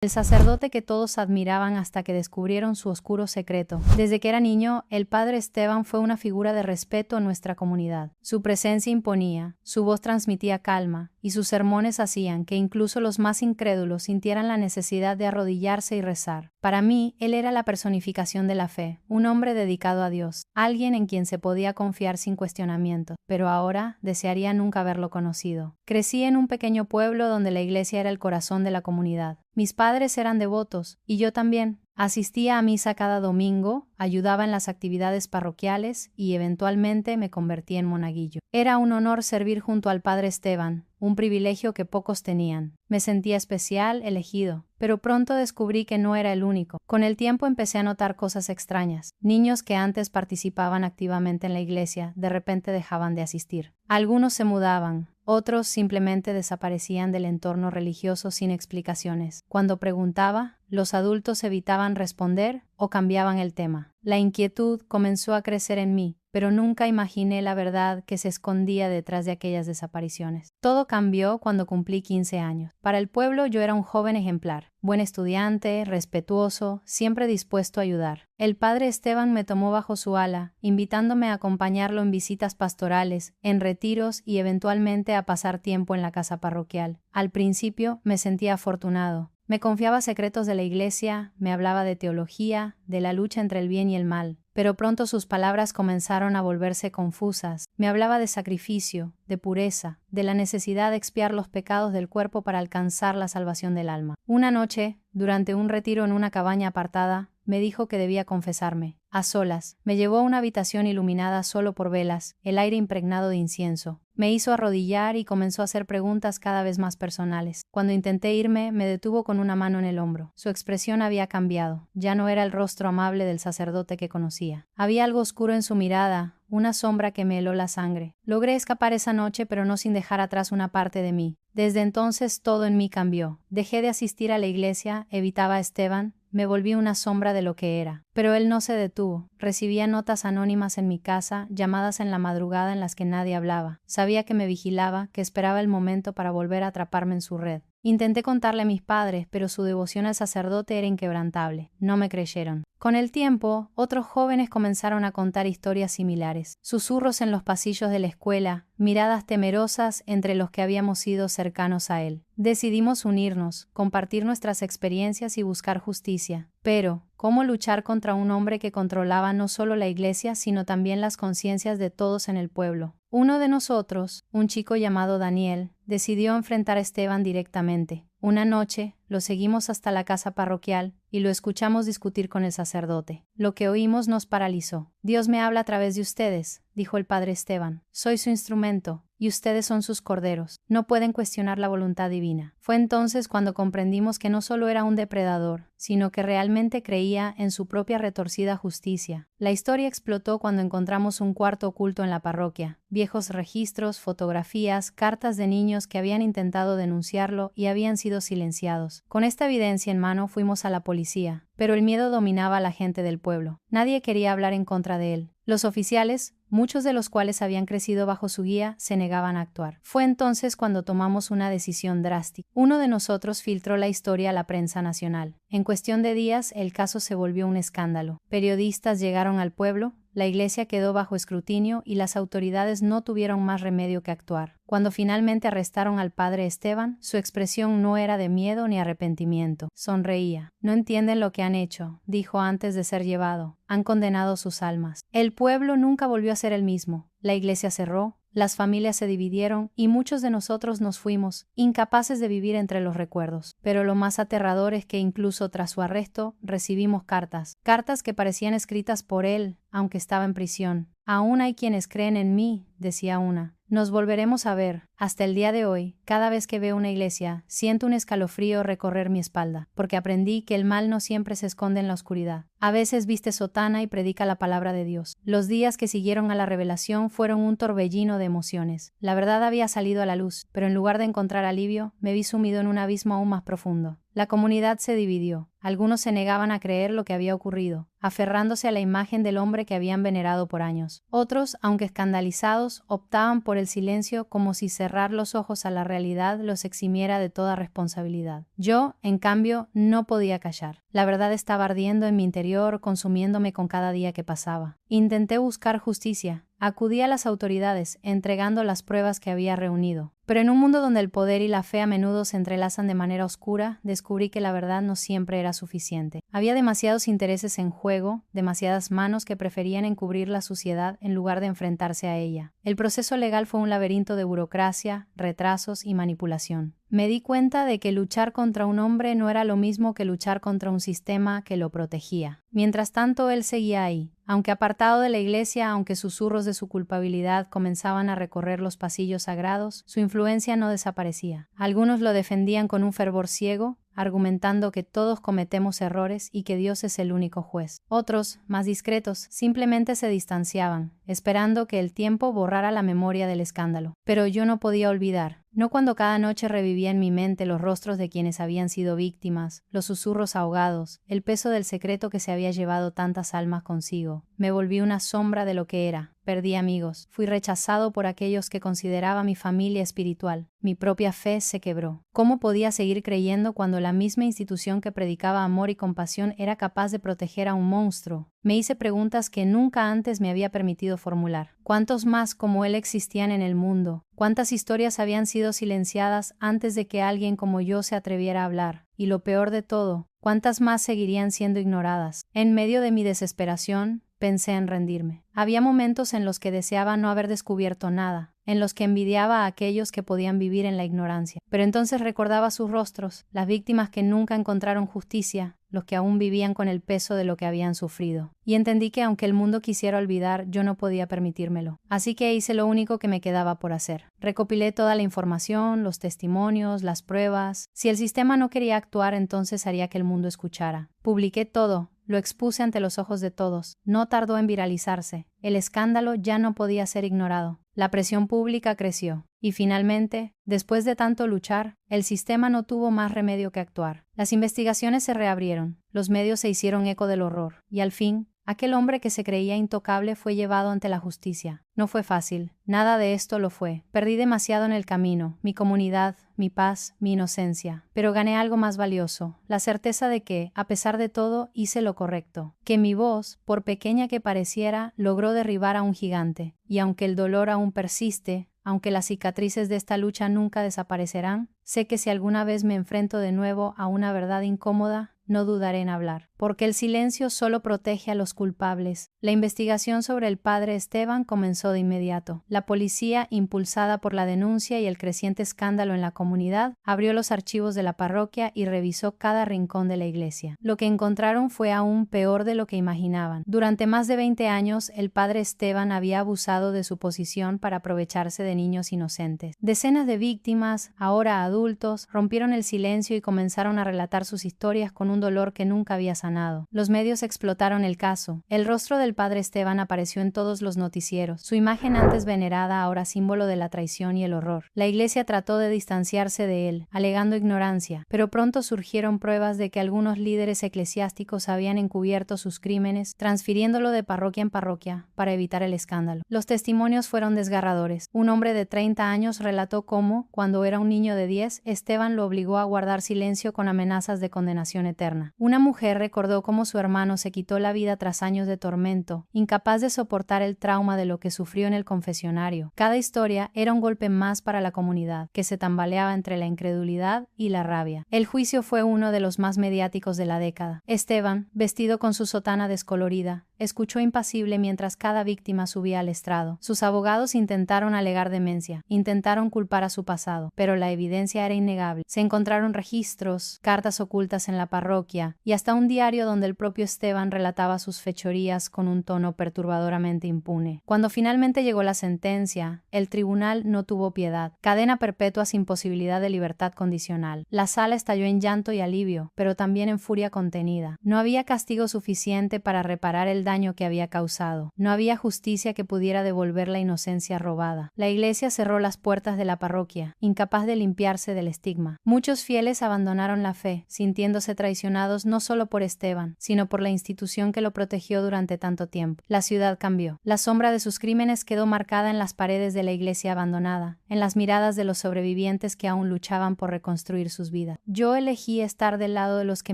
El sacerdote que todos admiraban hasta que descubrieron su oscuro secreto. Desde que era niño, el padre Esteban fue una figura de respeto en nuestra comunidad. Su presencia imponía, su voz transmitía calma, y sus sermones hacían que incluso los más incrédulos sintieran la necesidad de arrodillarse y rezar. Para mí, él era la personificación de la fe, un hombre dedicado a Dios, alguien en quien se podía confiar sin cuestionamiento, pero ahora desearía nunca haberlo conocido. Crecí en un pequeño pueblo donde la iglesia era el corazón de la comunidad. Mis padres eran devotos, y yo también. Asistía a misa cada domingo, ayudaba en las actividades parroquiales y eventualmente me convertí en monaguillo. Era un honor servir junto al padre Esteban, un privilegio que pocos tenían. Me sentía especial, elegido, pero pronto descubrí que no era el único. Con el tiempo empecé a notar cosas extrañas. Niños que antes participaban activamente en la iglesia, de repente dejaban de asistir. Algunos se mudaban. Otros simplemente desaparecían del entorno religioso sin explicaciones. Cuando preguntaba, los adultos evitaban responder o cambiaban el tema. La inquietud comenzó a crecer en mí, pero nunca imaginé la verdad que se escondía detrás de aquellas desapariciones. Todo cambió cuando cumplí 15 años. Para el pueblo yo era un joven ejemplar, buen estudiante, respetuoso, siempre dispuesto a ayudar. El padre Esteban me tomó bajo su ala, invitándome a acompañarlo en visitas pastorales, en retiros y eventualmente a pasar tiempo en la casa parroquial. Al principio me sentía afortunado. Me confiaba secretos de la iglesia, me hablaba de teología, de la lucha entre el bien y el mal, pero pronto sus palabras comenzaron a volverse confusas. Me hablaba de sacrificio, de pureza, de la necesidad de expiar los pecados del cuerpo para alcanzar la salvación del alma. Una noche, durante un retiro en una cabaña apartada, me dijo que debía confesarme. A solas, me llevó a una habitación iluminada solo por velas, el aire impregnado de incienso. Me hizo arrodillar y comenzó a hacer preguntas cada vez más personales. Cuando intenté irme, me detuvo con una mano en el hombro. Su expresión había cambiado. Ya no era el rostro amable del sacerdote que conocía. Había algo oscuro en su mirada, una sombra que me heló la sangre. Logré escapar esa noche, pero no sin dejar atrás una parte de mí. Desde entonces todo en mí cambió. Dejé de asistir a la iglesia, evitaba a Esteban, me volví una sombra de lo que era. Pero él no se detuvo. Recibía notas anónimas en mi casa, llamadas en la madrugada en las que nadie hablaba. Sabía que me vigilaba, que esperaba el momento para volver a atraparme en su red. Intenté contarle a mis padres, pero su devoción al sacerdote era inquebrantable. No me creyeron. Con el tiempo, otros jóvenes comenzaron a contar historias similares. Susurros en los pasillos de la escuela, miradas temerosas entre los que habíamos sido cercanos a él. Decidimos unirnos, compartir nuestras experiencias y buscar justicia. Pero, ¿cómo luchar contra un hombre que controlaba no solo la iglesia, sino también las conciencias de todos en el pueblo? Uno de nosotros, un chico llamado Daniel, decidió enfrentar a Esteban directamente. Una noche, lo seguimos hasta la casa parroquial y lo escuchamos discutir con el sacerdote. Lo que oímos nos paralizó. Dios me habla a través de ustedes, dijo el padre Esteban. Soy su instrumento, y ustedes son sus corderos. No pueden cuestionar la voluntad divina. Fue entonces cuando comprendimos que no solo era un depredador, sino que realmente creía en su propia retorcida justicia. La historia explotó cuando encontramos un cuarto oculto en la parroquia, viejos registros, fotografías, cartas de niños que habían intentado denunciarlo y habían sido silenciados. Con esta evidencia en mano fuimos a la policía, pero el miedo dominaba a la gente del pueblo. Nadie quería hablar en contra de él. Los oficiales, muchos de los cuales habían crecido bajo su guía, se negaban a actuar. Fue entonces cuando tomamos una decisión drástica. Uno de nosotros filtró la historia a la prensa nacional. En cuestión de días, el caso se volvió un escándalo. Periodistas llegaron al pueblo, la iglesia quedó bajo escrutinio y las autoridades no tuvieron más remedio que actuar. Cuando finalmente arrestaron al padre Esteban, su expresión no era de miedo ni arrepentimiento. Sonreía. No entienden lo que han hecho, dijo antes de ser llevado. Han condenado sus almas. El pueblo nunca volvió a ser el mismo. La iglesia cerró, las familias se dividieron y muchos de nosotros nos fuimos, incapaces de vivir entre los recuerdos. Pero lo más aterrador es que incluso tras su arresto recibimos cartas que parecían escritas por él, aunque estaba en prisión. Aún hay quienes creen en mí, decía una. Nos volveremos a ver. Hasta el día de hoy, cada vez que veo una iglesia, siento un escalofrío recorrer mi espalda, porque aprendí que el mal no siempre se esconde en la oscuridad. A veces viste sotana y predica la palabra de Dios. Los días que siguieron a la revelación fueron un torbellino de emociones. La verdad había salido a la luz, pero en lugar de encontrar alivio, me vi sumido en un abismo aún más profundo. La comunidad se dividió. Algunos se negaban a creer lo que había ocurrido, aferrándose a la imagen del hombre que habían venerado por años. Otros, aunque escandalizados, optaban por el silencio como si cerrar los ojos a la realidad los eximiera de toda responsabilidad. Yo, en cambio, no podía callar. La verdad estaba ardiendo en mi interior, consumiéndome con cada día que pasaba. Intenté buscar justicia. Acudí a las autoridades, entregando las pruebas que había reunido. Pero en un mundo donde el poder y la fe a menudo se entrelazan de manera oscura, descubrí que la verdad no siempre era suficiente. Había demasiados intereses en juego, demasiadas manos que preferían encubrir la suciedad en lugar de enfrentarse a ella. El proceso legal fue un laberinto de burocracia, retrasos y manipulación. Me di cuenta de que luchar contra un hombre no era lo mismo que luchar contra un sistema que lo protegía. Mientras tanto, él seguía ahí. Aunque apartado de la iglesia, aunque susurros de su culpabilidad comenzaban a recorrer los pasillos sagrados, su influencia no desaparecía. Algunos lo defendían con un fervor ciego, argumentando que todos cometemos errores y que Dios es el único juez. Otros, más discretos, simplemente se distanciaban, esperando que el tiempo borrara la memoria del escándalo. Pero yo no podía olvidar. No cuando cada noche revivía en mi mente los rostros de quienes habían sido víctimas, los susurros ahogados, el peso del secreto que se había llevado tantas almas consigo. Me volví una sombra de lo que era. Perdí amigos. Fui rechazado por aquellos que consideraba mi familia espiritual. Mi propia fe se quebró. ¿Cómo podía seguir creyendo cuando la misma institución que predicaba amor y compasión era capaz de proteger a un monstruo? Me hice preguntas que nunca antes me había permitido formular. ¿Cuántos más como él existían en el mundo? ¿Cuántas historias habían sido silenciadas antes de que alguien como yo se atreviera a hablar? Y lo peor de todo, ¿cuántas más seguirían siendo ignoradas? En medio de mi desesperación, pensé en rendirme. Había momentos en los que deseaba no haber descubierto nada, en los que envidiaba a aquellos que podían vivir en la ignorancia. Pero entonces recordaba sus rostros, las víctimas que nunca encontraron justicia, los que aún vivían con el peso de lo que habían sufrido. Y entendí que aunque el mundo quisiera olvidar, yo no podía permitírmelo. Así que hice lo único que me quedaba por hacer. Recopilé toda la información, los testimonios, las pruebas. Si el sistema no quería actuar, entonces haría que el mundo escuchara. Publiqué todo. Lo expuse ante los ojos de todos. No tardó en viralizarse. El escándalo ya no podía ser ignorado. La presión pública creció. Y finalmente, después de tanto luchar, el sistema no tuvo más remedio que actuar. Las investigaciones se reabrieron. Los medios se hicieron eco del horror. Y al fin, aquel hombre que se creía intocable fue llevado ante la justicia. No fue fácil. Nada de esto lo fue. Perdí demasiado en el camino. Mi comunidad, mi paz, mi inocencia. Pero gané algo más valioso. La certeza de que, a pesar de todo, hice lo correcto. Que mi voz, por pequeña que pareciera, logró derribar a un gigante. Y aunque el dolor aún persiste, aunque las cicatrices de esta lucha nunca desaparecerán, sé que si alguna vez me enfrento de nuevo a una verdad incómoda, no dudaré en hablar, porque el silencio solo protege a los culpables. La investigación sobre el padre Esteban comenzó de inmediato. La policía, impulsada por la denuncia y el creciente escándalo en la comunidad, abrió los archivos de la parroquia y revisó cada rincón de la iglesia. Lo que encontraron fue aún peor de lo que imaginaban. Durante más de 20 años, el padre Esteban había abusado de su posición para aprovecharse de niños inocentes. Decenas de víctimas, ahora adultos, rompieron el silencio y comenzaron a relatar sus historias con un dolor que nunca había sanado. Los medios explotaron el caso. El rostro del padre Esteban apareció en todos los noticieros. Su imagen antes venerada, ahora símbolo de la traición y el horror. La iglesia trató de distanciarse de él, alegando ignorancia, pero pronto surgieron pruebas de que algunos líderes eclesiásticos habían encubierto sus crímenes, transfiriéndolo de parroquia en parroquia para evitar el escándalo. Los testimonios fueron desgarradores. Un hombre de 30 años relató cómo, cuando era un niño de 10, Esteban lo obligó a guardar silencio con amenazas de condenación eterna. Una mujer recordó cómo su hermano se quitó la vida tras años de tormento, incapaz de soportar el trauma de lo que sufrió en el confesionario. Cada historia era un golpe más para la comunidad, que se tambaleaba entre la incredulidad y la rabia. El juicio fue uno de los más mediáticos de la década. Esteban, vestido con su sotana descolorida, escuchó impasible mientras cada víctima subía al estrado. Sus abogados intentaron alegar demencia, intentaron culpar a su pasado, pero la evidencia era innegable. Se encontraron registros, cartas ocultas en la parroquia y hasta un diario donde el propio Esteban relataba sus fechorías con un tono perturbadoramente impune. Cuando finalmente llegó la sentencia, el tribunal no tuvo piedad. Cadena perpetua sin posibilidad de libertad condicional. La sala estalló en llanto y alivio, pero también en furia contenida. No había castigo suficiente para reparar el daño que había causado. No había justicia que pudiera devolver la inocencia robada. La iglesia cerró las puertas de la parroquia, incapaz de limpiarse del estigma. Muchos fieles abandonaron la fe, sintiéndose traicionados no solo por Esteban, sino por la institución que lo protegió durante tanto tiempo. La ciudad cambió. La sombra de sus crímenes quedó marcada en las paredes de la iglesia abandonada, en las miradas de los sobrevivientes que aún luchaban por reconstruir sus vidas. Yo elegí estar del lado de los que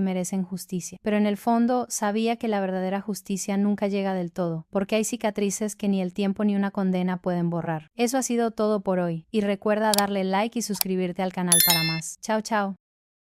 merecen justicia, pero en el fondo sabía que la verdadera justicia nunca llega del todo, porque hay cicatrices que ni el tiempo ni una condena pueden borrar. Eso ha sido todo por hoy, y recuerda darle like y suscribirte al canal para más. Chao, chao.